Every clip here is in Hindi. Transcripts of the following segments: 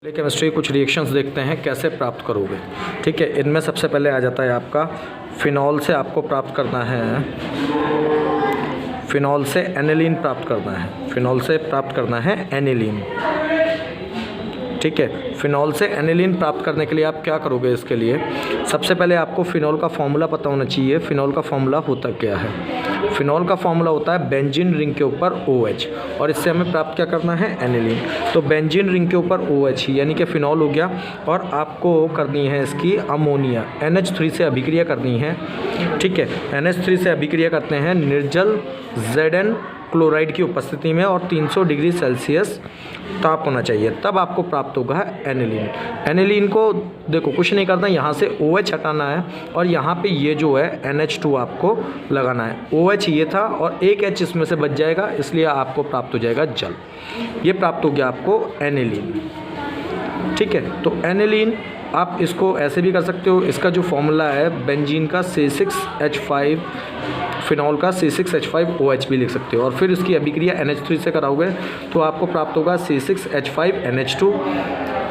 केमिस्ट्री कुछ रिएक्शंस देखते हैं कैसे प्राप्त करोगे। ठीक है, इनमें सबसे पहले आ जाता है आपका फिनॉल से आपको प्राप्त करना है, फिनॉल से एनिलीन प्राप्त करना है, फिनॉल से प्राप्त करना है एनिलीन। ठीक है, फिनॉल से एनिलीन प्राप्त करने के लिए आप क्या करोगे, इसके लिए सबसे पहले आपको फिनॉल का फॉर्मूला पता होना चाहिए। फिनॉल का फॉर्मूला होता क्या है? फिनॉल का फॉर्मूला होता है बेंजीन रिंग के ऊपर OH, और इससे हमें प्राप्त क्या करना है, एनिलीन। तो बेंजीन रिंग के ऊपर OH यानी कि फिनॉल हो गया, और आपको करनी है इसकी अमोनिया, NH3 से अभिक्रिया करनी है। ठीक है, NH3 से अभिक्रिया करते हैं निर्जल Zn क्लोराइड की उपस्थिति में, और 300 डिग्री सेल्सियस ताप होना चाहिए, तब आपको प्राप्त होगा एनिलीन। एनिलीन को देखो कुछ नहीं करना, यहाँ से OH हटाना है और यहाँ पे ये जो है NH2 आपको लगाना है। OH ये था और एक H इसमें से बच जाएगा, इसलिए आपको प्राप्त हो जाएगा जल। ये प्राप्त हो गया आपको एनिलीन। ठीक है, तो एनिलीन आप इसको ऐसे भी कर सकते हो, इसका जो फॉर्मूला है बेंजीन का C6H5, फिनॉल का C6H5OH भी लिख सकते हो, और फिर इसकी अभिक्रिया NH3 से कराओगे तो आपको प्राप्त होगा C6H5NH2।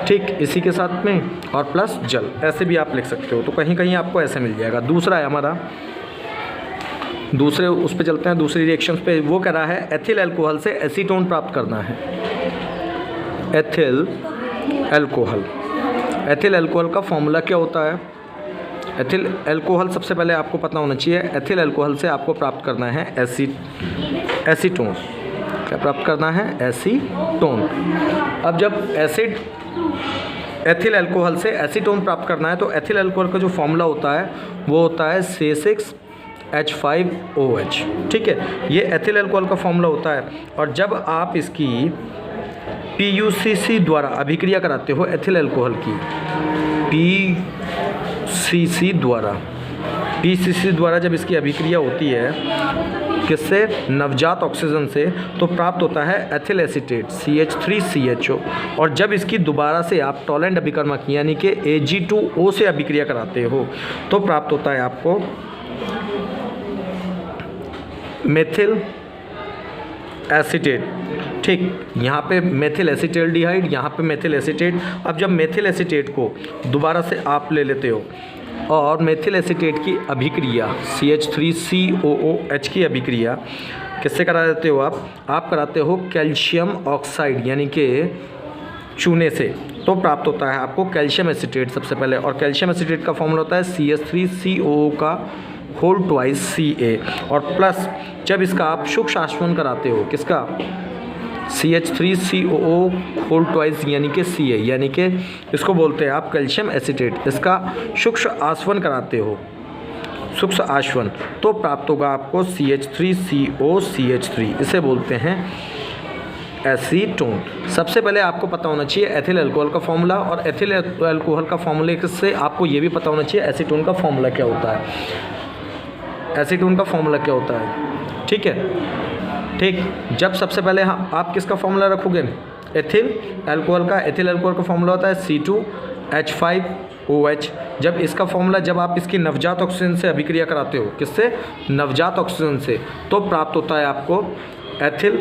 ठीक, इसी के साथ में और प्लस जल, ऐसे भी आप लिख सकते हो। तो कहीं कहीं आपको ऐसे मिल जाएगा। दूसरा है हमारा, दूसरे उस पे चलते हैं, दूसरी रिएक्शंस पे। वो कह रहा है एथिल अल्कोहल से एसीटोन प्राप्त करना है। एथिल अल्कोहल, एथिल अल्कोहल का फॉर्मूला क्या होता है? एथिल अल्कोहल सबसे पहले आपको पता होना चाहिए। एथिल अल्कोहल से आपको प्राप्त करना है एसीटोन। क्या प्राप्त करना है? एसीटोन। अब जब एथिल अल्कोहल से एसीटोन प्राप्त करना है तो एथिल अल्कोहल का जो फॉर्मूला होता है वो होता है C6H5OH। ठीक है, ये एथिल अल्कोहल का फॉर्मूला होता है, और जब आप इसकी PUCC द्वारा अभिक्रिया कराते हो एथिल अल्कोहल की, PCC द्वारा जब इसकी अभिक्रिया होती है किससे? नवजात ऑक्सीजन से, तो प्राप्त होता है एथिल एसीटेट CH3CHO। और जब इसकी दोबारा से आप टॉलेंट अभिकर्मक यानी कि Ag2O से अभिक्रिया कराते हो तो प्राप्त होता है आपको मेथिल एसीटेट। ठीक, यहाँ पे मेथिल एसीटल्डिहाइड, यहाँ पे मेथिल एसीटेट। अब जब मेथिल एसीटेट को दोबारा से आप ले लेते हो और मेथिल एसीटेट की अभिक्रिया CH3COOH की अभिक्रिया किससे करा देते हो आप कराते हो कैल्शियम ऑक्साइड यानी कि चूने से, तो प्राप्त होता है आपको कैल्शियम एसीटेट सबसे पहले। और कैल्शियम एसीटेट का फॉर्मूला होता है CH3COO का होल ट्वाइस Ca, और प्लस जब इसका आप सूक्ष्म आश्वन कराते हो, किसका? CH3COO होल ट्वाइस यानी कि Ca, यानी कि इसको बोलते हैं आप कैल्शियम एसीटेट। इसका सूक्ष्म आश्वन कराते हो, सूक्ष्म आश्वन, तो प्राप्त होगा आपको CH3COCH3, इसे बोलते हैं एसीटोन। सबसे पहले आपको पता होना चाहिए एथिल अल्कोहल का फॉर्मूला, और एथिल अल्कोहल का फॉर्मूले से आपको ये भी पता होना चाहिए एसीटोन का फॉर्मूला क्या होता है। एसीटोन का फॉर्मूला क्या होता है? ठीक है, ठीक, जब सबसे पहले आप किसका फॉर्मूला रखोगे? एथिल अल्कोहल का। एथिल अल्कोहल का फॉर्मूला होता है C2H5OH। जब इसका फॉर्मूला, जब आप इसकी नवजात ऑक्सीजन से अभिक्रिया कराते हो, किससे? नवजात ऑक्सीजन से, तो प्राप्त होता है आपको मेथिल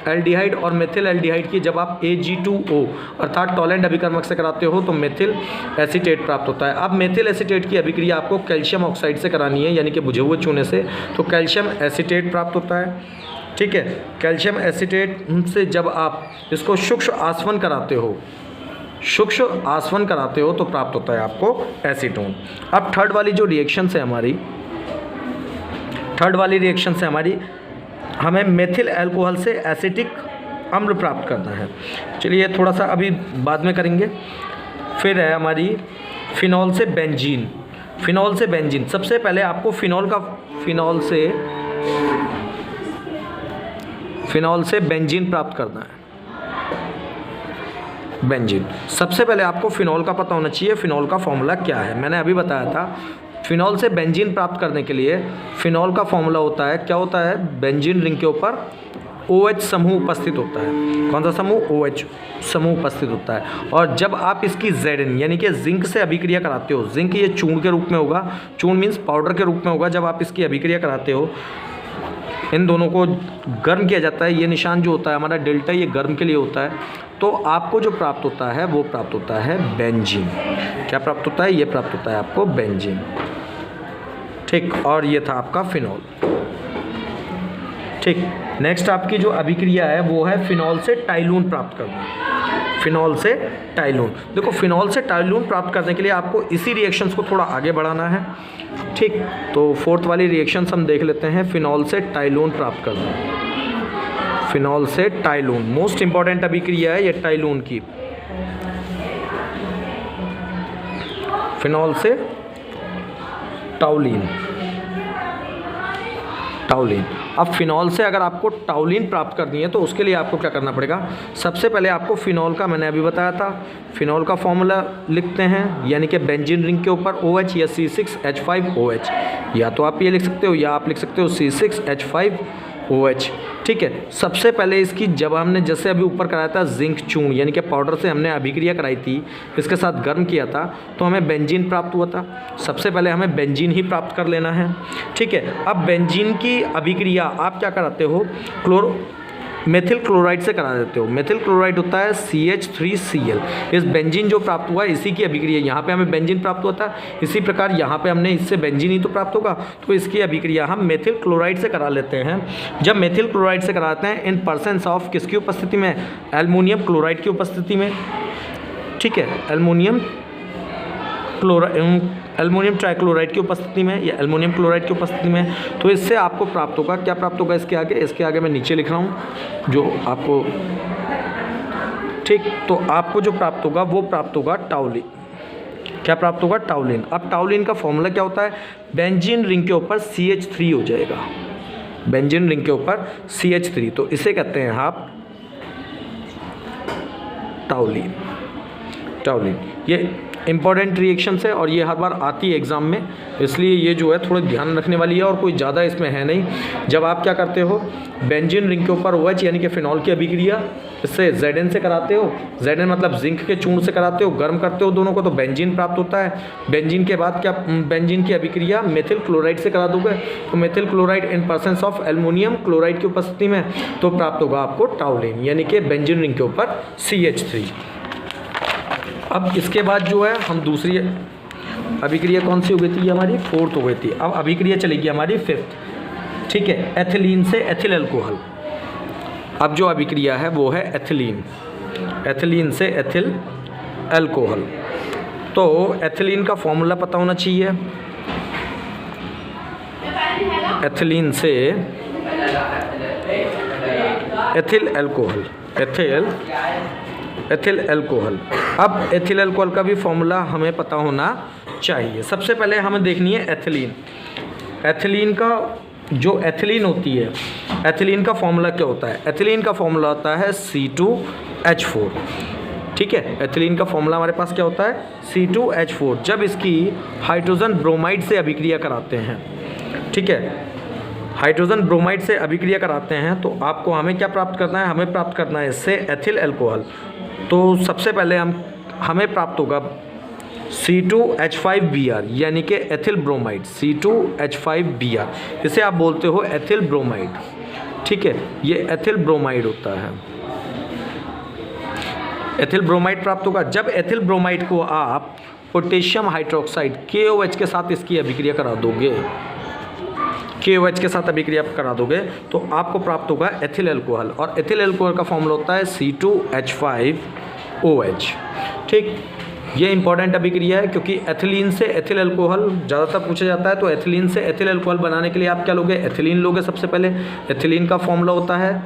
एल्डिहाइड। और मेथिल एल्डिहाइड की जब आप Ag2O अर्थात टॉलेंट अभिकर्मक से कराते हो तो मेथिल एसीटेट प्राप्त होता है। अब मेथिल एसीटेट की अभिक्रिया आपको कैल्शियम ऑक्साइड से करानी है यानी कि बुझे हुए चूने से, तो कैल्शियम एसीटेट प्राप्त होता है। ठीक है, कैल्शियम एसीटेट से जब आप इसको सूक्ष्म आसवन कराते हो, तो प्राप्त होता है आपको एसीटोन। अब थर्ड वाली रिएक्शन से हमारी हमें मेथिल अल्कोहल से एसिटिक अम्ल प्राप्त करना है। चलिए थोड़ा सा अभी बाद में करेंगे। फिर है हमारी फिनॉल से बेंजीन। सबसे पहले आपको फिनॉल से बेंजीन प्राप्त करना है। बेंजीन, सबसे पहले आपको फिनॉल का पता होना चाहिए। फिनॉल का फॉर्मूला क्या है? मैंने अभी बताया था, फिनॉल से बेंजीन प्राप्त करने के लिए फिनॉल का फॉर्मूला होता है, क्या होता है? बेंजीन रिंग के ऊपर OH समूह उपस्थित होता है। कौन सा समूह? OH समूह उपस्थित होता है। और जब आप इसकी Zn यानी कि जिंक से अभिक्रिया कराते हो, जिंक ये चूर्ण के रूप में होगा, चूर्ण मीन्स पाउडर के रूप में होगा। जब आप इसकी अभिक्रिया कराते हो इन दोनों को गर्म किया जाता है। ये निशान जो होता है हमारा डेल्टा, ये गर्म के लिए होता है। तो आपको जो प्राप्त होता है वो प्राप्त होता है बेंजीन। क्या प्राप्त होता है? ये प्राप्त होता है आपको बेंजीन। ठीक, और ये था आपका फिनॉल। ठीक, नेक्स्ट आपकी जो अभिक्रिया है वो है फिनॉल से टाइलून प्राप्त करना। फिनॉल से टाइलून, देखो फिनॉल से टाइलून प्राप्त करने के लिए आपको इसी रिएक्शंस को थोड़ा आगे बढ़ाना है। ठीक, तो फोर्थ वाली रिएक्शंस हम देख लेते हैं। फिनॉल से टाइलून प्राप्त करना, फिनॉल से टाइलून मोस्ट इंपॉर्टेंट अभिक्रिया है ये टाइलून की। फिनॉल से टाउलिन, टाउलिन। अब फिनॉल से अगर आपको टाउलिन प्राप्त करनी है तो उसके लिए आपको क्या करना पड़ेगा? सबसे पहले आपको फिनॉल का, मैंने अभी बताया था, फिनॉल का फॉर्मूला लिखते हैं, यानी कि बेंजीन रिंग के ऊपर OH या C6H5OH, या तो आप ये लिख सकते हो या आप लिख सकते हो C6H5OH। ठीक है, सबसे पहले इसकी, जब हमने जैसे अभी ऊपर कराया था जिंक चूर्ण यानी कि पाउडर से हमने अभिक्रिया कराई थी, इसके साथ गर्म किया था तो हमें बेंजीन प्राप्त हुआ था। सबसे पहले हमें बेंजीन ही प्राप्त कर लेना है। ठीक है, अब बेंजीन की अभिक्रिया आप क्या कराते हो? मेथिल क्लोराइड से करा देते हो। मेथिल क्लोराइड होता है CH3Cl। इस बेंजीन जो प्राप्त हुआ है इसी की अभिक्रिया, यहाँ पे हमें बेंजीन प्राप्त होता है, इसी प्रकार यहाँ पे हमने इससे बेंजीन ही तो प्राप्त होगा, तो इसकी अभिक्रिया हम मेथिल क्लोराइड से करा लेते हैं। जब मेथिल क्लोराइड से कराते हैं इन परसेंस ऑफ किसकी उपस्थिति में? एल्युमिनियम क्लोराइड की उपस्थिति में। ठीक है, एल्युमिनियम ट्राइक्लोराइड की उपस्थिति में या एल्युमिनियम क्लोराइड की उपस्थिति में। तो इससे आपको प्राप्त होगा, क्या प्राप्त होगा इसके आगे? इसके आगे मैं नीचे लिख रहा हूँ जो आपको, ठीक, तो आपको जो प्राप्त होगा वो प्राप्त होगा टाउलिन। क्या प्राप्त होगा? टाउलिन। अब टाउलिन का फॉर्मूला क्या होता है? बेंजीन रिंग के ऊपर CH3 हो जाएगा, बेंजीन रिंग के ऊपर CH3, तो इसे कहते हैं आप टाउलिन। टाउलिन ये इंपॉर्टेंट रिएक्शंस है और ये हर बार आती है एग्जाम में, इसलिए ये जो है थोड़ा ध्यान रखने वाली है और कोई ज़्यादा इसमें है नहीं। जब आप क्या करते हो? बेंजीन रिंग के ऊपर OH यानी कि फिनॉल की अभिक्रिया, इससे Zn से कराते हो, Zn मतलब जिंक के चूर्ण से कराते हो, गर्म करते हो दोनों को तो बेंजीन प्राप्त होता है। बेंजीन के बाद क्या? बेंजीन की अभिक्रिया मेथिल क्लोराइड से करा दोगे तो methyl chloride in presence of aluminium chloride की उपस्थिति में, तो प्राप्त होगा आपको टाउलिन, यानी कि बेंजीन रिंग के ऊपर CH3। अब इसके बाद जो है हम दूसरी अभिक्रिया कौन सी हो गई थी? हमारी फोर्थ हो गई थी। अब अभिक्रिया चलेगी हमारी फिफ्थ। ठीक है, एथिलीन से एथिल अल्कोहल। अब जो अभिक्रिया है वो है एथिलीन, एथिलीन से एथिल अल्कोहल। तो एथिलीन का फॉर्मूला पता होना चाहिए। एथिलीन से एथिल अल्कोहल, एथिल अल्कोहल। अब एथिल अल्कोहल का भी फॉर्मूला हमें पता होना चाहिए। सबसे पहले हमें देखनी है एथिलीन। एथिलीन का जो एथिलीन होती है, एथिलीन का फॉर्मूला क्या होता है? एथिलीन का फॉर्मूला होता है C2H4। ठीक है, एथिलीन का फॉर्मूला हमारे पास क्या होता है? C2H4। जब इसकी हाइड्रोजन ब्रोमाइड से अभिक्रिया कराते हैं, ठीक है, हाइड्रोजन ब्रोमाइड से अभिक्रिया कराते हैं तो आपको हमें क्या प्राप्त करना है? हमें प्राप्त करना है इससे एथिल अल्कोहल। तो सबसे पहले हमें प्राप्त होगा C2H5Br यानी कि एथिल ब्रोमाइड, C2H5Br, इसे आप बोलते हो एथिल ब्रोमाइड। ठीक है, ये एथिल ब्रोमाइड होता है, एथिल ब्रोमाइड प्राप्त होगा। जब एथिल ब्रोमाइड को आप पोटेशियम हाइड्रोक्साइड KOH के साथ इसकी अभिक्रिया करा दोगे, KOH के साथ अभिक्रिया करा दोगे तो आपको प्राप्त होगा एथिल अल्कोहल, और एथिल अल्कोहल का फॉर्मूला होता है C2H5OH। ठीक, ये इंपॉर्टेंट अभिक्रिया है क्योंकि एथिलीन से एथिल अल्कोहल ज़्यादातर पूछा जाता है। तो एथिलीन से एथिल अल्कोहल बनाने के लिए आप क्या लोगे? एथिलीन लोगे। सबसे पहले एथिलीन का फॉर्मूला होता है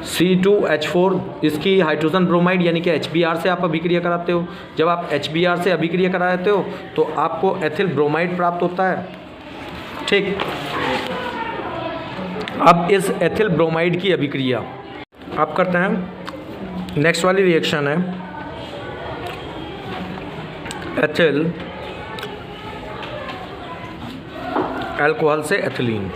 C2H4, इसकी हाइड्रोजन ब्रोमाइड यानी कि HBr से आप अभिक्रिया कराते हो। जब आप HBr से अभिक्रिया कराते हो तो आपको एथिल ब्रोमाइड प्राप्त होता है। ठीक, अब इस एथिल ब्रोमाइड की अभिक्रिया आप करते हैं। नेक्स्ट वाली रिएक्शन है एथिल अल्कोहल से एथिलीन।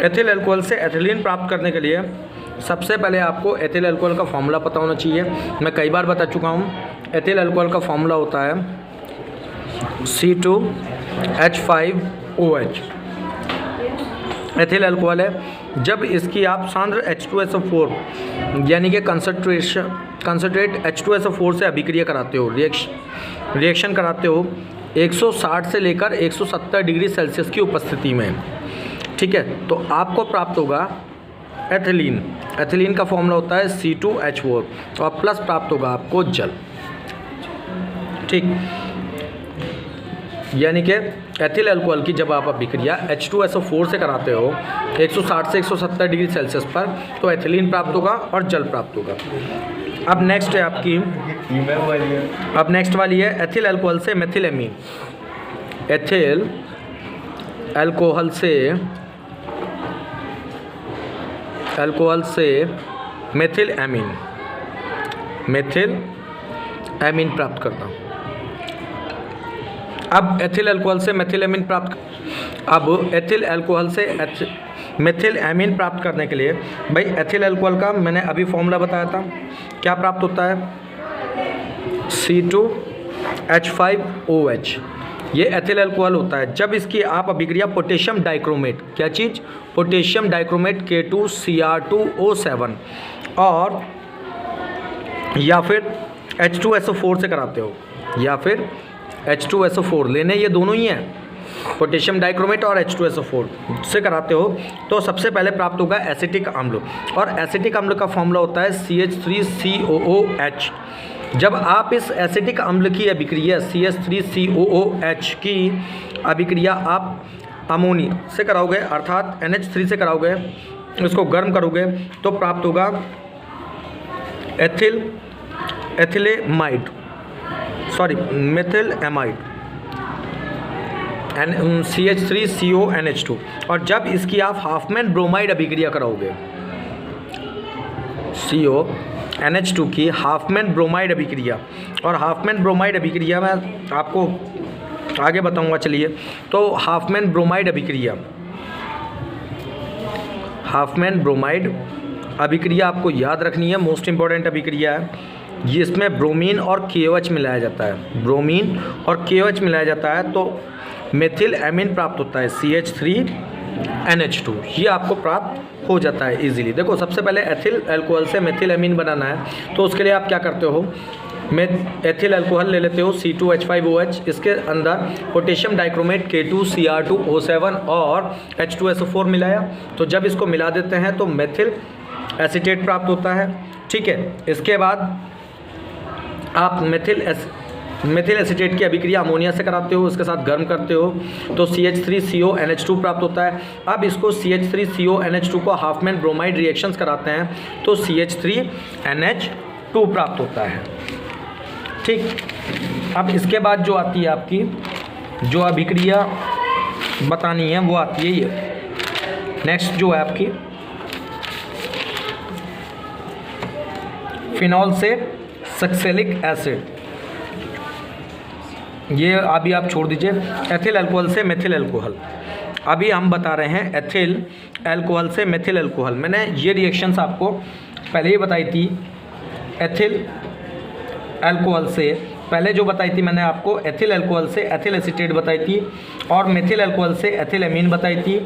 एथिल अल्कोहल से एथिलीन प्राप्त करने के लिए सबसे पहले आपको एथिल अल्कोहल का फॉर्मूला पता होना चाहिए। मैं कई बार बता चुका हूँ, एथिल अल्कोहल का फॉर्मूला होता है C2H5OH। एथिल अल्कोहल है। जब इसकी आप सांद्र H2SO4 यानी कि कंसंट्रेट H2SO4 से अभिक्रिया कराते हो, रिएक्शन कराते हो 160 से लेकर 170 डिग्री सेल्सियस की उपस्थिति में, ठीक है, तो आपको प्राप्त होगा एथिलीन। एथिलीन का फॉर्मूला होता है C2H4 और प्लस प्राप्त होगा आपको जल, ठीक। यानी कि एथिल अल्कोहल की जब आप अभिक्रिया H2SO4 से कराते हो 160 से 170 डिग्री सेल्सियस पर, तो एथिलीन प्राप्त होगा और जल प्राप्त होगा। अब नेक्स्ट है आपकी, अब नेक्स्ट वाली है एथिल अल्कोहल से मेथिलेमीन। एथिल अल्कोहल से मेथिल एमीन प्राप्त करना। अब एथिल अल्कोहल से मेथिल एमीन प्राप्त, अब एथिल अल्कोहल से मेथिल एमीन प्राप्त करने के लिए भाई एथिल अल्कोहल का मैंने अभी फॉर्मूला बताया था, क्या प्राप्त होता है C2H5OH। ये एथिल अल्कोहल होता है। जब इसकी आप अभिक्रिया पोटेशियम डाइक्रोमेट, क्या चीज़, पोटेशियम डाइक्रोमेट K2Cr2O7 और या फिर H2SO4 से कराते हो, या फिर H2SO4 लेने ये दोनों ही हैं, पोटेशियम डाइक्रोमेट और H2SO4 से कराते हो, तो सबसे पहले प्राप्त होगा एसिटिक अम्ल, और एसिटिक अम्ल का फॉर्मूला होता है CH3COOH। जब आप इस एसिटिक अम्ल की अभिक्रिया CH3COOH की अभिक्रिया आप अमोनिया से कराओगे, अर्थात NH3 से कराओगे, इसको गर्म करोगे, तो प्राप्त होगा मेथिल एमाइड CH3CONH2। और जब इसकी आप हाफमैन ब्रोमाइड अभिक्रिया कराओगे, CONH2 की हाफमैन ब्रोमाइड अभिक्रिया, और हाफमैन ब्रोमाइड अभिक्रिया मैं आपको आगे बताऊंगा, चलिए। तो हाफमैन ब्रोमाइड अभिक्रिया आपको याद रखनी है, मोस्ट इंपॉर्टेंट अभिक्रिया है ये। इसमें ब्रोमीन और KOH मिलाया जाता है, ब्रोमीन और KOH मिलाया जाता है, तो मेथिल एमीन प्राप्त होता है CH3NH2। ये आपको प्राप्त हो जाता है इजीली। देखो, सबसे पहले एथिल अल्कोहल से मेथिल एमीन बनाना है, तो उसके लिए आप क्या करते हो, एथिल अल्कोहल ले लेते हो C2H5OH, इसके अंदर पोटेशियम डाइक्रोमेट K2Cr2O7 और H2SO4 मिलाया, तो जब इसको मिला देते हैं तो मेथिल एसीटेट प्राप्त होता है, ठीक है। इसके बाद आप मेथिल एसीटेट की अभिक्रिया अमोनिया से कराते हो, उसके साथ गर्म करते हो, तो CH3CONH2 प्राप्त होता है। अब इसको CH3CONH2 को हाफमैन ब्रोमाइड रिएक्शंस कराते हैं, तो CH3NH2 प्राप्त होता है, ठीक। अब इसके बाद जो आती है आपकी जो अभिक्रिया बतानी है वो आती है ये, नेक्स्ट जो है आपकी फिनॉल से सक्सेलिक एसिड। ये अभी आप छोड़ दीजिए, एथिल अल्कोहल से मेथिल अल्कोहल। अभी हम बता रहे हैं एथिल अल्कोहल से मेथिल अल्कोहल। मैंने ये रिएक्शंस आपको पहले ही बताई थी। एथिल अल्कोहल से पहले जो बताई थी मैंने आपको, एथिल अल्कोहल से एथिल एसीटेट बताई थी, और मेथिल अल्कोहल से एथिल एमीन बताई थी,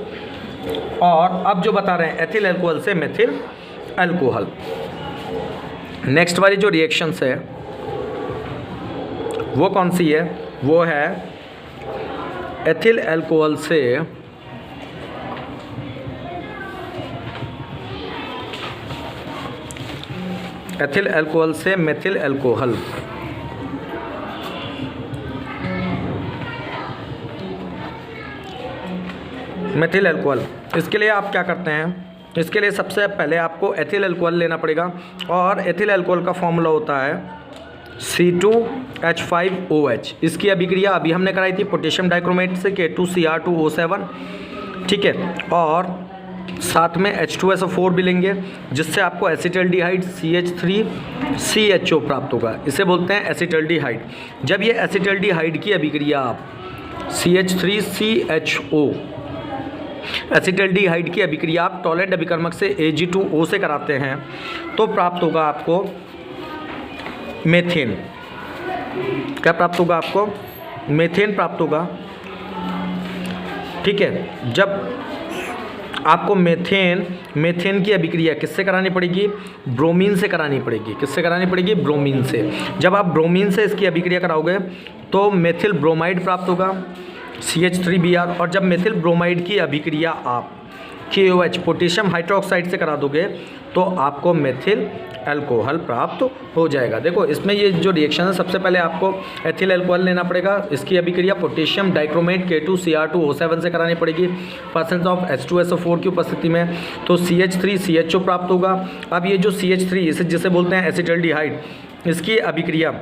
और अब जो बता रहे हैं एथिल अल्कोहल से मेथिल अल्कोहल। नेक्स्ट वाली जो रिएक्शंस है वो कौन सी है, वो है एथिल अल्कोहल से मेथिल अल्कोहल। मेथिल अल्कोहल, इसके लिए आप क्या करते हैं, इसके लिए सबसे पहले आपको एथिल अल्कोहल लेना पड़ेगा, और एथिल अल्कोहल का फॉर्मूला होता है C2H5OH। इसकी अभिक्रिया अभी हमने कराई थी पोटेशियम डाइक्रोमेट से K2Cr2O7, ठीक है, और साथ में H2SO4 भी लेंगे, जिससे आपको एसिटल्डिहाइड CH3CHO प्राप्त होगा। इसे बोलते हैं एसिटल्डिहाइड। जब ये एसिटल्डिहाइड की अभिक्रिया आप CH3CHO एसिटल्डिहाइड की अभिक्रिया आप टॉलेंट अभिकर्मक से Ag2O से कराते हैं, तो प्राप्त होगा आपको मेथेन। क्या प्राप्त होगा आपको? मेथेन प्राप्त होगा। ठीक है, जब आपको मेथेन की अभिक्रिया किससे करानी पड़ेगी? ब्रोमीन से करानी पड़ेगी। किससे करानी पड़ेगी? ब्रोमीन से। जब आप ब्रोमीन से इसकी अभिक्रिया कराओगे तो मेथिल ब्रोमाइड प्राप्त होगा, CH3Br। और जब मेथिल ब्रोमाइड की अभिक्रिया आप KOH पोटेशियम हाइड्रोक्साइड से करा दोगे तो आपको मेथिल अल्कोहल प्राप्त हो जाएगा। देखो इसमें ये जो रिएक्शन है, सबसे पहले आपको एथिल अल्कोहल लेना पड़ेगा। इसकी अभिक्रिया पोटेशियम डाइक्रोमेट K2Cr2O7 से करानी पड़ेगी परसेंट ऑफ H2SO4 की उपस्थिति में, तो CH3CHO प्राप्त होगा। अब ये जो CH3 इसे जिसे बोलते हैं एसिटल्डिहाइड, इसकी अभिक्रिया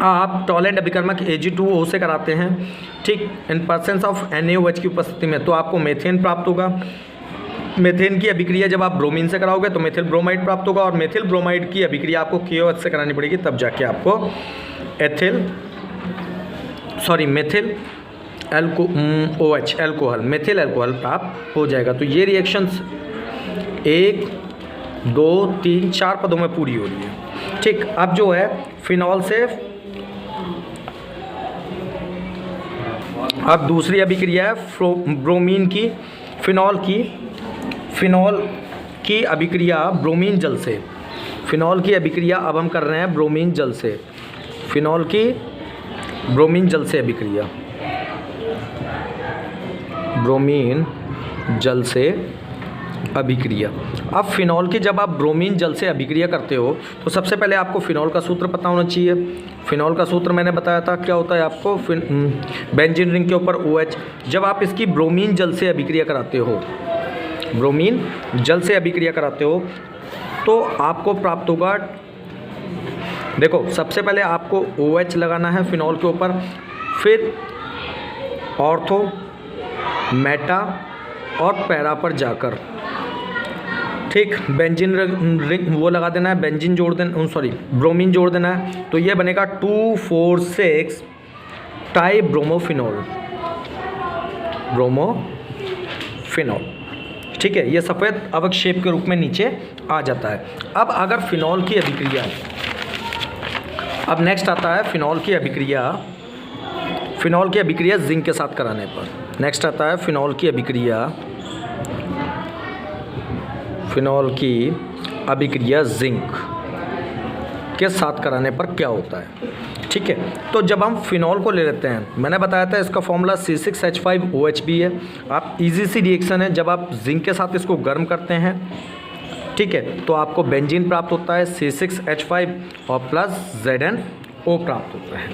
आप टॉलेंट अभिकर्मक Ag2O से कराते हैं, ठीक, इन परसेंस ऑफ NaOH की उपस्थिति में, तो आपको मेथेन प्राप्त होगा। मेथेन की अभिक्रिया जब आप ब्रोमीन से कराओगे तो मेथिल ब्रोमाइड प्राप्त होगा, और मेथिल ब्रोमाइड की अभिक्रिया आपको KOH से करानी पड़ेगी, तब जाके आपको methyl OH alcohol, methyl alcohol प्राप्त हो जाएगा। तो ये रिएक्शंस 1 2 3 4 पदों में पूरी हो रही है। ठीक, अब जो है फिनॉल से अब दूसरी अभिक्रिया है ब्रोमीन की फिनॉल की अभिक्रिया ब्रोमीन जल से। फिनॉल की अभिक्रिया अब हम कर रहे हैं ब्रोमीन जल से। फिनॉल की ब्रोमीन जल से अभिक्रिया, ब्रोमीन जल से अभिक्रिया। अब फिनॉल की जब आप ब्रोमीन जल से अभिक्रिया करते हो तो सबसे पहले आपको फिनॉल का सूत्र पता होना चाहिए। फिनॉल का सूत्र मैंने बताया था क्या होता है आपको, बेंजीन रिंग के ऊपर OH। जब आप इसकी ब्रोमीन जल से अभिक्रिया कराते हो, ब्रोमीन जल से अभिक्रिया कराते हो तो आपको प्राप्त होगा, देखो सबसे पहले आपको OH लगाना है फिनॉल के ऊपर, फिर ऑर्थो, मेटा और पैरा पर जाकर, ठीक, बेंजीन रिंग वो लगा देना है, बेंजीन जोड़ देना, ब्रोमीन जोड़ देना है, तो ये बनेगा 2,4,6 टाई ब्रोमोफिनॉल। ठीक है, ये सफ़ेद अवक शेप के रूप में नीचे आ जाता है। अब अगर फिनॉल की अभिक्रिया, अब नेक्स्ट आता है फिनॉल की अभिक्रिया जिंक के साथ कराने पर। नेक्स्ट आता है फिनॉल की अभिक्रिया जिंक के साथ कराने पर क्या होता है। ठीक है, तो जब हम फिनॉल को ले लेते हैं, मैंने बताया था इसका फॉर्मूला C6H5OH भी है। आप इजी सी रिएक्शन है, जब आप जिंक के साथ इसको गर्म करते हैं, ठीक है, तो आपको बेंजीन प्राप्त होता है C6H5 और प्लस ZnO प्राप्त होता है।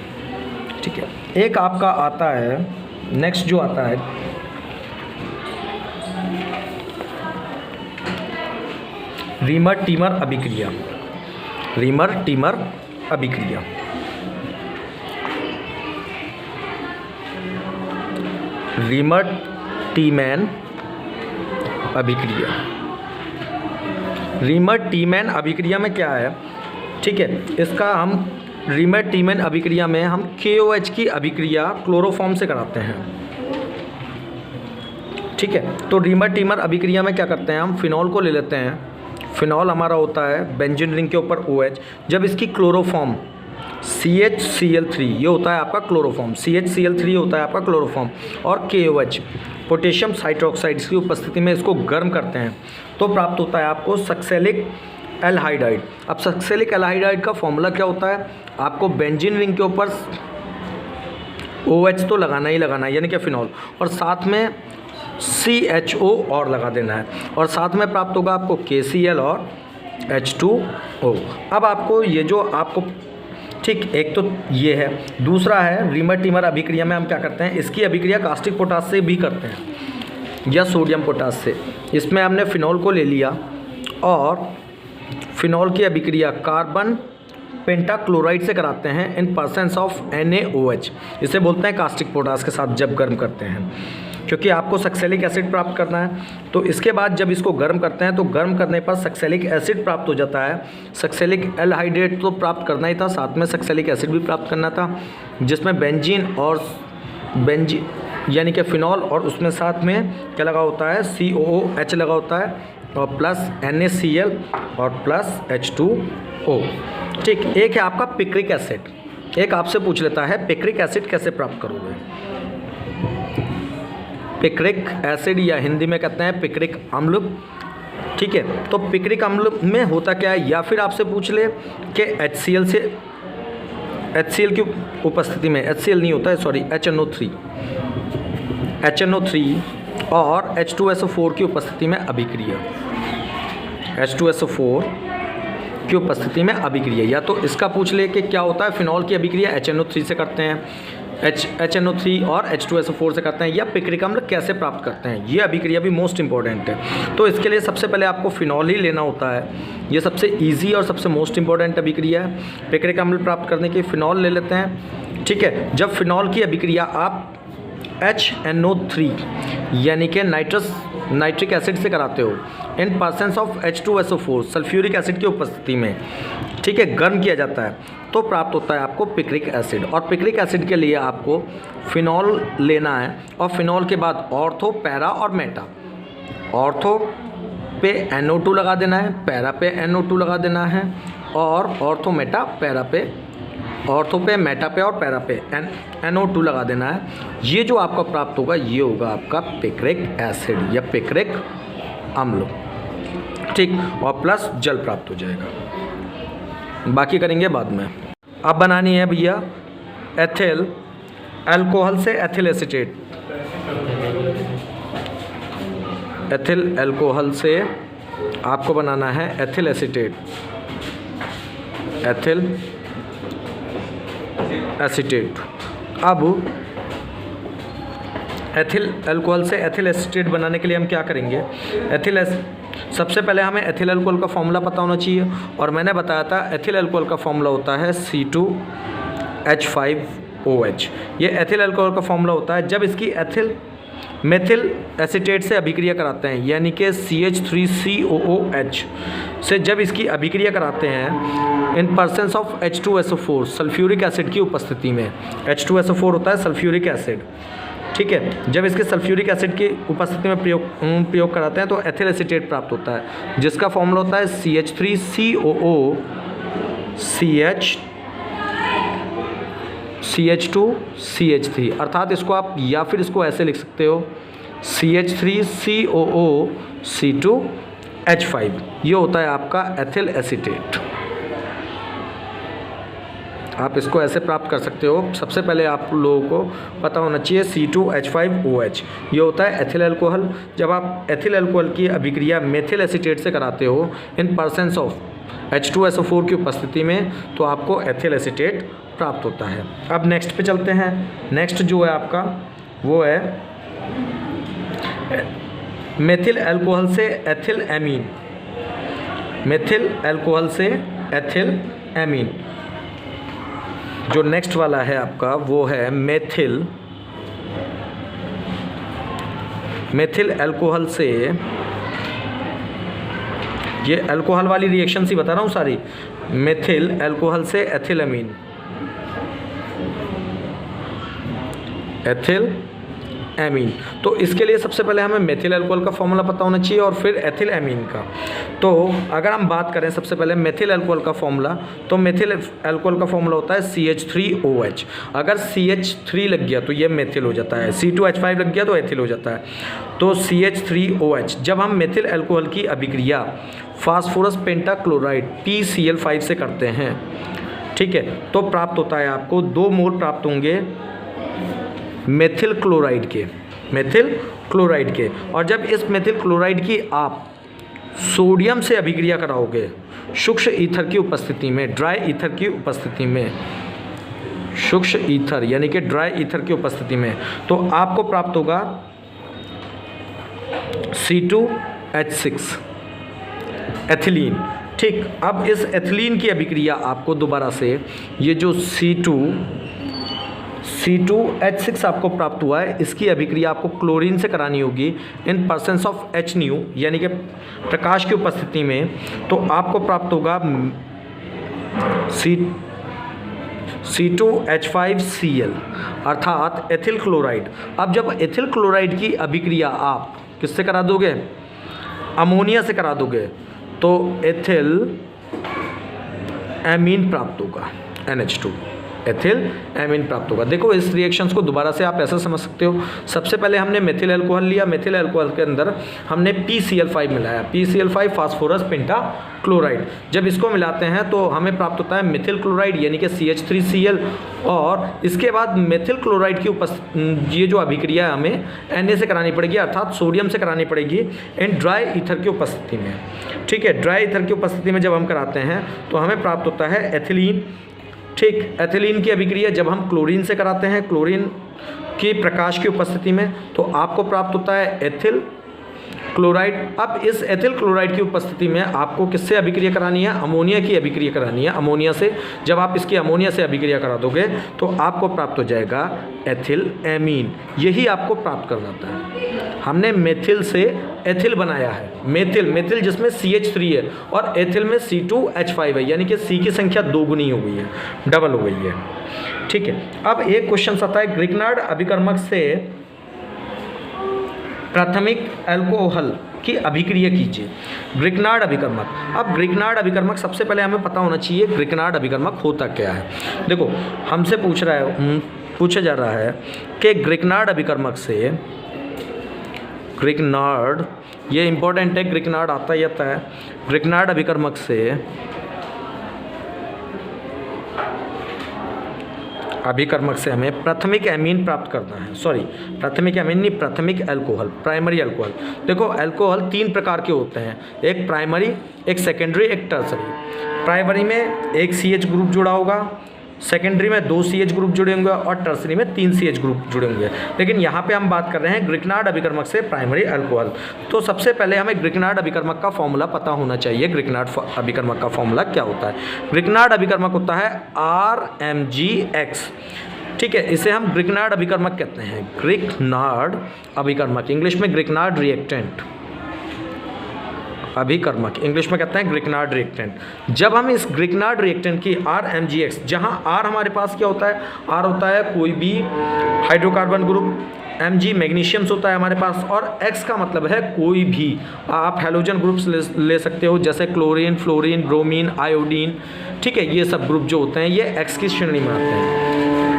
ठीक है, एक आपका आता है नेक्स्ट जो आता है रीमर-टीमर अभिक्रिया। रीमर-टीमर अभिक्रिया, रीमर-टीमैन अभिक्रिया। रीमर-टीमैन अभिक्रिया में क्या है, ठीक है, इसका हम रीमर-टीमैन अभिक्रिया में हम KOH की अभिक्रिया क्लोरोफॉर्म से कराते हैं। ठीक है, तो रीमर-टीमर अभिक्रिया में क्या करते हैं, हम फिनॉल को ले लेते हैं। फिनॉल हमारा होता है बेंजीन रिंग के ऊपर OH। जब इसकी क्लोरोफॉर्म CHCl3, ये होता है आपका क्लोरोफॉर्म, CHCl3 होता है आपका क्लोरोफॉर्म, और KOH पोटेशियम हाइड्रोक्साइड की उपस्थिति में इसको गर्म करते हैं तो प्राप्त होता है आपको सक्सेलिक एल्हाइडाइड। अब सक्सेलिक एल्हाइडाइड का फॉर्मूला क्या होता है, आपको बेंजीन रिंग के ऊपर OH तो लगाना ही लगाना है, यानी कि फिनॉल, और साथ में CHO और लगा देना है, और साथ में प्राप्त होगा आपको KCl और H2O। अब आपको ये जो आपको, ठीक, एक तो ये है, दूसरा है रीमर-टीमर अभिक्रिया में हम क्या करते हैं, इसकी अभिक्रिया कास्टिक पोटास से भी करते हैं या सोडियम पोटास से। इसमें हमने फिनॉल को ले लिया और फिनॉल की अभिक्रिया कार्बन पेंटाक्लोराइड से कराते हैं इन परसेंस ऑफ NaOH। इसे बोलते हैं कास्टिक पोटास के साथ जब गर्म करते हैं, क्योंकि आपको सक्सेलिक एसिड प्राप्त करना है। तो इसके बाद जब इसको गर्म करते हैं तो गर्म करने पर सक्सेलिक एसिड प्राप्त हो जाता है। सक्सेलिक एल्हाइड्रेट तो प्राप्त करना ही था, साथ में सक्सेलिक एसिड भी प्राप्त करना था, जिसमें बेंजीन यानी कि फिनॉल, और उसमें साथ में क्या लगा होता है, COOH लगा होता है, और प्लस NaCl और प्लस H2O। ठीक, एक है आपका पिक्रिक एसिड। एक आपसे पूछ लेता है पिक्रिक एसिड कैसे प्राप्त करोगे। पिक्रिक एसिड या हिंदी में कहते हैं पिक्रिक अम्ल, ठीक है। तो पिक्रिक अम्ल में होता क्या है, या फिर आपसे पूछ ले कि HCl से, HCl की उपस्थिति में, HCl नहीं होता है सॉरी, HNO3 और H2SO4 की उपस्थिति में अभिक्रिया, H2SO4 की उपस्थिति में अभिक्रिया, या तो इसका पूछ ले कि क्या होता है फिनॉल की अभिक्रिया HNO3 से करते हैं, HNO3 और H2SO4 से करते हैं, या पिक्रिक अम्ल कैसे प्राप्त करते हैं, ये अभिक्रिया भी मोस्ट इंपॉर्टेंट है। तो इसके लिए सबसे पहले आपको फिनॉल ही लेना होता है, ये सबसे इजी और सबसे मोस्ट इंपॉर्टेंट अभिक्रिया है। पिक्रिक अम्ल प्राप्त करने के फिनॉल ले लेते हैं, ठीक है। जब फिनॉल की अभिक्रिया आप HNO3 यानी कि नाइट्रिक एसिड से कराते हो इन presence of H2SO4 sulphuric acid की उपस्थिति में, ठीक है, गर्म किया जाता है, तो प्राप्त होता है आपको पिक्रिक एसिड। और पिक्रिक एसिड के लिए आपको फिनॉल लेना है, और फिनॉल के बाद ऑर्थो, पैरा और मेटा। ऑर्थो पे NO2 लगा देना है, पैरा पे NO2 लगा देना है, और ऑर्थो मेटा पैरा पे, ऑर्थो पे मेटा पे और पैरा पे NO2 लगा देना है। ये जो आपका प्राप्त होगा ये होगा आपका पिक्रिक एसिड या पिक्रिक अम्ल, ठीक, और प्लस जल प्राप्त हो जाएगा, बाकी करेंगे बाद में। अब बनानी है भैया एथिल अल्कोहल से एथिल एसीटेट। एथिल अल्कोहल से आपको बनाना है एथिल एसीटेट, एथिल एसीटेट। अब एथिल अल्कोहल से एथिल एसीटेट बनाने के लिए हम क्या करेंगे, सबसे पहले हमें एथिल अल्कोहल का फॉर्मूला पता होना चाहिए, और मैंने बताया था एथिल अल्कोहल का फॉर्मूला होता है C2H5OH। ये एथिल अल्कोहल का फॉर्मूला होता है जब इसकी मेथिल एसीटेट से अभिक्रिया कराते हैं, यानी कि CH3COOH से जब इसकी अभिक्रिया कराते हैं इन presence of H2SO4 sulphuric acid की उपस्थिति में। H2SO4 होता है सल्फ्यूरिक एसिड, ठीक है। जब इसके सल्फ्यूरिक एसिड की उपस्थिति में प्रयोग कराते हैं तो एथिल एसीटेट प्राप्त होता है, जिसका फॉर्मूला होता है CH3COO CH2CH3, अर्थात इसको आप या फिर इसको ऐसे लिख सकते हो CH3COOC2H5। ये होता है आपका एथिल एसीटेट, आप इसको ऐसे प्राप्त कर सकते हो। सबसे पहले आप लोगों को पता होना चाहिए C2H5OH, ये होता है एथिल अल्कोहल। जब आप एथिल अल्कोहल की अभिक्रिया मेथिल एसीटेट से कराते हो इन परसेंस ऑफ H2SO4 की उपस्थिति में, तो आपको एथिल एसीटेट प्राप्त होता है। अब नेक्स्ट पे चलते हैं। नेक्स्ट जो है आपका वो है मेथिल अल्कोहल से एथिल एमीन, मेथिल अल्कोहल से एथिल एमीन। जो नेक्स्ट वाला है आपका वो है मेथिल अल्कोहल से, ये अल्कोहल वाली रिएक्शन सी बता रहा हूँ सारी, मेथिल अल्कोहल से एथिल एमीन, एथिल एमीन। तो इसके लिए सबसे पहले हमें मेथिल अल्कोहल का फॉर्मूला पता होना चाहिए और फिर एथिल एमीन का। तो अगर हम बात करें सबसे पहले मेथिल अल्कोहल का फॉर्मूला, तो मेथिल अल्कोहल का फॉर्मूला होता है CH3OH। अगर CH3 लग गया तो ये मेथिल हो जाता है, C2H5 लग गया तो एथिल हो जाता है। तो CH3OH जब हम मेथिल अल्कोहल की अभिक्रिया फास्फोरस पेंटाक्लोराइड PCl5 से करते हैं, ठीक है, तो प्राप्त होता है आपको 2 मोल प्राप्त होंगे मेथिल क्लोराइड के। और जब इस मेथिल क्लोराइड की आप सोडियम से अभिक्रिया कराओगे शुष्क ईथर की उपस्थिति में, ड्राई ईथर की उपस्थिति में, शुष्क ईथर यानी कि ड्राई ईथर की उपस्थिति में, तो आपको प्राप्त होगा C2H6 एथिलीन, ठीक। अब इस एथिलीन की अभिक्रिया आपको दोबारा से ये जो C2H6 आपको प्राप्त हुआ है, इसकी अभिक्रिया आपको क्लोरीन से करानी होगी इन परसेंस ऑफ HNu यानी कि प्रकाश की उपस्थिति में, तो आपको प्राप्त होगा C2H5Cl अर्थात एथिल क्लोराइड। अब जब एथिल क्लोराइड की अभिक्रिया आप किससे करा दोगे, अमोनिया से करा दोगे, तो एथिल एमीन प्राप्त होगा NH2, एथिल एमीन प्राप्त होगा। देखो इस रिएक्शंस को दोबारा से आप ऐसा समझ सकते हो, सबसे पहले हमने मेथिल अल्कोहल लिया, मेथिल अल्कोहल के अंदर हमने PCl5 मिलाया, PCl5 फास्फोरस पेंटा क्लोराइड। जब इसको मिलाते हैं तो हमें प्राप्त होता है मेथिल क्लोराइड यानी कि CH3Cl, और इसके बाद मेथिल क्लोराइड की ये जो अभिक्रिया है हमें Na से करानी पड़ेगी, अर्थात सोडियम से करानी पड़ेगी इन ड्राई ईथर की उपस्थिति में। ठीक है, ड्राई ईथर की उपस्थिति में जब हम कराते हैं तो हमें प्राप्त होता है एथिलीन। ठीक, एथिलीन की अभिक्रिया जब हम क्लोरीन से कराते हैं, क्लोरीन की प्रकाश की उपस्थिति में, तो आपको प्राप्त होता है एथिल क्लोराइड। अब इस एथिल क्लोराइड की उपस्थिति में आपको किससे अभिक्रिया करानी है? अमोनिया की अभिक्रिया करानी है, अमोनिया से। जब आप इसकी अमोनिया से अभिक्रिया करा दोगे तो आपको प्राप्त हो जाएगा एथिल एमीन। यही आपको प्राप्त करना था। हमने मेथिल से एथिल बनाया है, मेथिल जिसमें CH3 है और एथिल में C2H5 है, यानी कि C की संख्या 2 गुनी हो गई है, डबल हो गई है। ठीक है, अब एक क्वेश्चन आता है, ग्रिग्नार्ड अभिकर्मक से प्राथमिक अल्कोहल की अभिक्रिया कीजिए। ग्रिग्नार्ड अभिकर्मक। अब ग्रिग्नार्ड अभिकर्मक सबसे पहले हमें पता होना चाहिए ग्रिग्नार्ड अभिकर्मक होता क्या है। देखो हमसे पूछा जा रहा है कि ग्रिग्नार्ड अभिकर्मक से, ग्रिग्नार्ड, ये इंपॉर्टेंट है, ग्रिग्नार्ड आता ही आता है। ग्रिग्नार्ड अभिकर्मक से हमें प्राथमिक एमीन प्राप्त करना है। सॉरी, प्राथमिक एमीन नहीं, प्राथमिक अल्कोहल, प्राइमरी अल्कोहल। देखो अल्कोहल 3 प्रकार के होते हैं, एक प्राइमरी, एक सेकेंडरी, एक टर्सरी। प्राइमरी में एक CH ग्रुप जुड़ा होगा, सेकेंडरी में 2 CH ग्रुप जुड़े होंगे और टर्सरी में 3 CH ग्रुप जुड़े होंगे। लेकिन यहाँ पे हम बात कर रहे हैं ग्रिग्नार्ड अभिकर्मक से प्राइमरी अल्कोहल। तो सबसे पहले हमें ग्रिग्नार्ड अभिकर्मक का फॉर्मूला पता होना चाहिए। ग्रिग्नार्ड अभिकर्मक का फॉर्मूला क्या होता है? ग्रिग्नार्ड अभिकर्मक होता है RMgX। ठीक है, इसे हम ग्रिग्नार्ड अभिकर्मक कहते हैं। ग्रिग्नार्ड अभिकर्मक, इंग्लिश में ग्रिग्नार्ड रिएक्टेंट, अभिकर्मक इंग्लिश में कहते हैं ग्रिग्नार्ड रिएक्टेंट। जब हम इस ग्रिग्नार्ड रिएक्टेंट की RMgX, जहां R हमारे पास क्या होता है? R होता है कोई भी हाइड्रोकार्बन ग्रुप, Mg मैग्नीशियम्स होता है हमारे पास, और X का मतलब है कोई भी आप हैलोजन ग्रुप्स ले सकते हो, जैसे क्लोरीन, फ्लोरीन, ब्रोमीन, आयोडीन। ठीक है, ये सब ग्रुप जो होते हैं ये X की श्रेणी में आते हैं।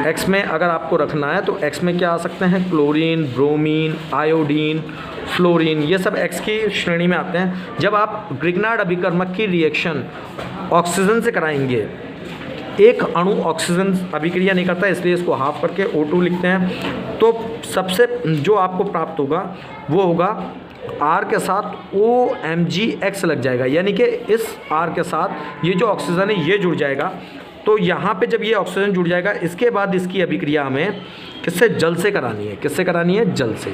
X में अगर आपको रखना है तो X में क्या आ सकते हैं? क्लोरीन, ब्रोमीन, आयोडीन, फ्लोरीन, ये सब X की श्रेणी में आते हैं। जब आप ग्रिग्नार्ड अभिकर्मक की रिएक्शन ऑक्सीजन से कराएंगे, एक अणु ऑक्सीजन अभिक्रिया नहीं करता, इसलिए इसको हाफ करके O2 लिखते हैं। तो सबसे जो आपको प्राप्त होगा वो होगा R के साथ OMgX लग जाएगा, यानी कि इस R के साथ ये जो ऑक्सीजन है ये जुड़ जाएगा। तो यहाँ पे जब ये ऑक्सीजन जुड़ जाएगा, इसके बाद इसकी अभिक्रिया हमें किससे? जल से करानी है। किससे करानी है? जल से।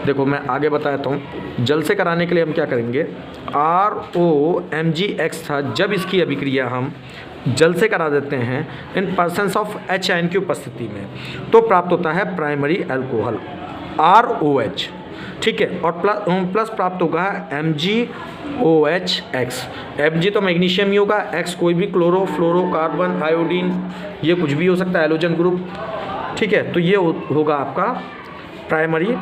देखो मैं आगे बताता हूँ। जल से कराने के लिए हम क्या करेंगे? ROMgX था, जब इसकी अभिक्रिया हम जल से करा देते हैं इन परसेंस ऑफ H आयन की उपस्थिति में, तो प्राप्त होता है प्राइमरी अल्कोहल ROH। ठीक है, और प्लस प्राप्त होगा MgOHX। Mg तो मैग्नीशियम ही होगा, X कोई भी क्लोरो, फ्लोरो, कार्बन, आयोडीन, ये कुछ भी हो सकता है, हैलोजन ग्रुप। ठीक है, तो ये होगा आपका प्राइमरी